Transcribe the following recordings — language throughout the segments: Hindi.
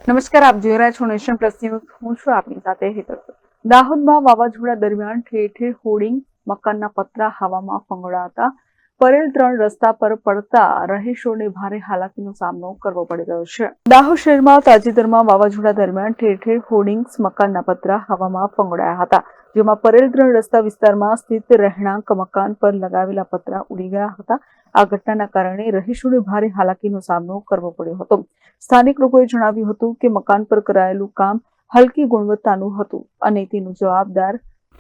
નમસ્કાર, આપ જોઈ રહ્યા છો નેશન પ્લસ ન્યૂઝ. હું છું આપની સાથે હેતલ. દાહોદમાં વાવાઝોડા દરમિયાન ઠેર ઠેર હોર્ડિંગ, મકાનના પતરા હવામાં ફંગોળાતા પરેલ 3 રસ્તા પર પડતા રહીશોને ભારે હાલાકીનો સામનો કરવો પડી રહ્યો છે. દાહોદ શહેરમાં તાજેતરમાં વાવાઝોડા દરમિયાન ઠેર ઠેર હોર્ડિંગ્સ, મકાનના પતરા હવામાં ફંગોળાયા હતા, જેમાં પરેલ 3 રસ્તા વિસ્તારમાં સ્થિત રહેણાંક મકાન પર લગાવેલા પતરા ઉડી ગયા હતા. આ ઘટનાના કારણે રહીશોને ભારે હાલાકીનો સામનો કરવો પડ્યો હતો. સ્થાનિક લોકોએ જણાવ્યું હતું કે મકાન પર કરાયેલું કામ હલકી ગુણવત્તાનું હતું અને તેનો જવાબદાર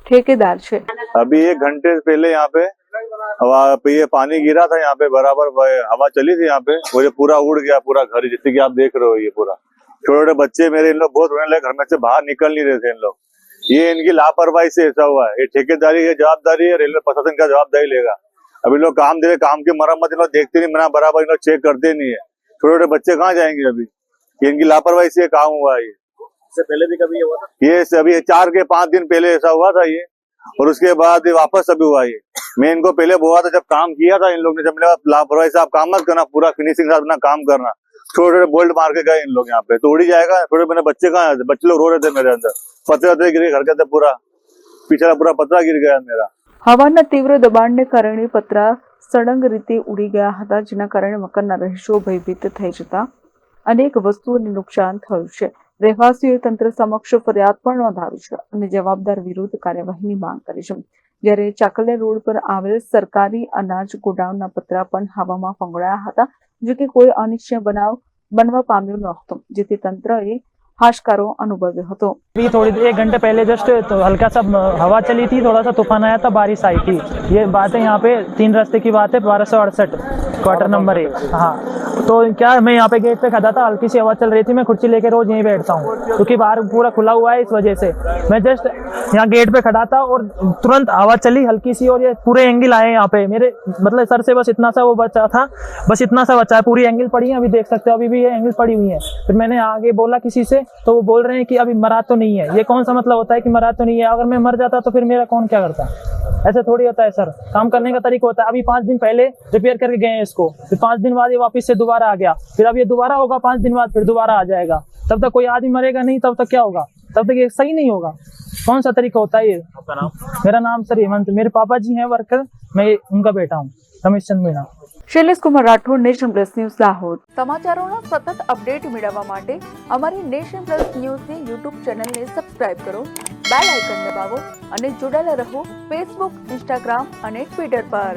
ठेकेदार છે. अभी 1 घंटे पहले यहाँ पे ये पानी गिरा था, यहाँ पे बराबर हवा चली थी यहाँ पे, वो पूरा उड़ गया पूरा घर, जैसे कि आप देख रहे हो. ये पूरा छोटे छोटे बच्चे मेरे, इन लोग बहुत रोने लगे, घर में से बाहर निकल नहीं रहे थे इन लोग. ये इनकी लापरवाही से ऐसा हुआ है. ये ठेकेदारी की जवाबदारी है, रेलवे प्रशासन का जवाबदारी लेगा. अभी लोग काम दे, काम की मरम्मत इन लोग देखते नहीं, मना बराबर इन लोग चेक करते नहीं है. छोटे छोटे बच्चे कहाँ जाएंगे अभी? इनकी लापरवाही से काम हुआ है. इससे पहले भी कभी ये हुआ था? ये अभी 4 के 5 दिन पहले ऐसा हुआ था ये, और उसके बाद वापस अभी हुआ ये. मैं इनको पहले बोला था, जब काम किया था इन लोग ने, जब मेरा लापरवाही से आप काम मत करना, पूरा फिनिशिंग से अपना काम करना. छोटे छोटे बोल्ट मार के गए इन लोग यहाँ पे, तो उड़ी जाएगा. छोटे मेरे बच्चे कहाँ थे? बच्चे लोग रो रहे थे मेरे अंदर, पतरे गिरे घर के अंदर, पूरा पीछे पूरा पतरा गिर गया मेरा. હવાના તીવ્ર દબાણને કારણે પતરા સળંગ રીતે ઉડી ગયા હતા, જેના કારણે મકાનના રહીશો ભયભીત થઈ જતા અનેક વસ્તુઓને નુકસાન થયું છે. રહેવાસીઓએ તંત્ર સમક્ષ ફરિયાદ પણ નોંધાવી છે અને જવાબદાર વિરુદ્ધ કાર્યવાહીની માંગ કરી છે. જ્યારે ચાકલિયા રોડ પર આવેલ સરકારી અનાજ ગોડાઉનના પતરા પણ હવામાં ફંગોળાયા હતા, જો કે કોઈ અનિચ્છનીય બનાવ બનવા પામ્યો ન હતો, જેથી તંત્રએ हाशकारो अनुभव्यो હતો. अभी थोड़ी 1 घंटे पहले जस्ट तो हल्का सा हवा चली थी, थोड़ा सा तूफान आया था, बारिश आई थी. ये बात है यहाँ पे 3 रास्ते की बात है, 1268 क्वार्टर नंबर 1. हाँ, तो क्या मैं यहाँ पे गेट पे खड़ा था, हल्की सी हवा चल रही थी, मैं कुर्सी लेके रोज यहीं बैठता हूँ क्योंकि बाहर पूरा खुला हुआ है, इस वजह से मैं जस्ट यहाँ गेट पे खड़ा था और तुरंत हवा चली हल्की सी, और ये पूरे एंगल आए यहाँ पे मेरे, मतलब सर से बस इतना सा वो बचा था, बस इतना सा बचा है. पूरी एंगल पड़ी है, अभी देख सकते हो, अभी भी ये एंगल पड़ी हुई है. फिर मैंने आगे बोला किसी से, तो वो बोल रहे हैं कि अभी मरा तो नहीं है. ये कौन सा मतलब होता है कि मरा तो नहीं है? अगर मैं मर जाता तो फिर मेरा कौन क्या करता? ऐसे थोड़ी होता है सर, काम करने का तरीका होता है. अभी 5 दिन पहले रिपेयर करके गए हैं इसको, फिर 5 दिन बाद ये वापस से दोबारा आ गया, फिर अब ये दोबारा होगा 5 दिन बाद, फिर दोबारा आ जाएगा. तब तक कोई आदमी मरेगा नहीं, तब तक क्या होगा? तब तक ये सही नहीं होगा. कौन सा तरीका होता है ये? आपका नाम? मेरा नाम सर हेमंत, मेरे पापा जी हैं वर्कर, मैं उनका बेटा हूँ, Ramesh Chand Meena. Shailesh Kumar Rathod, nation plus news, Dahod. સમાચારોના સતત અપડેટ મેળવવા માટે અમારી નેશન પ્લસ ન્યૂઝની યુટ્યુબ ચેનલને સબસ્ક્રાઇબ કરો, બેલ આઇકન દબાવો અને જોડાયેલા રહો ફેસબુક, ઇન્સ્ટાગ્રામ અને ટ્વિટર પર.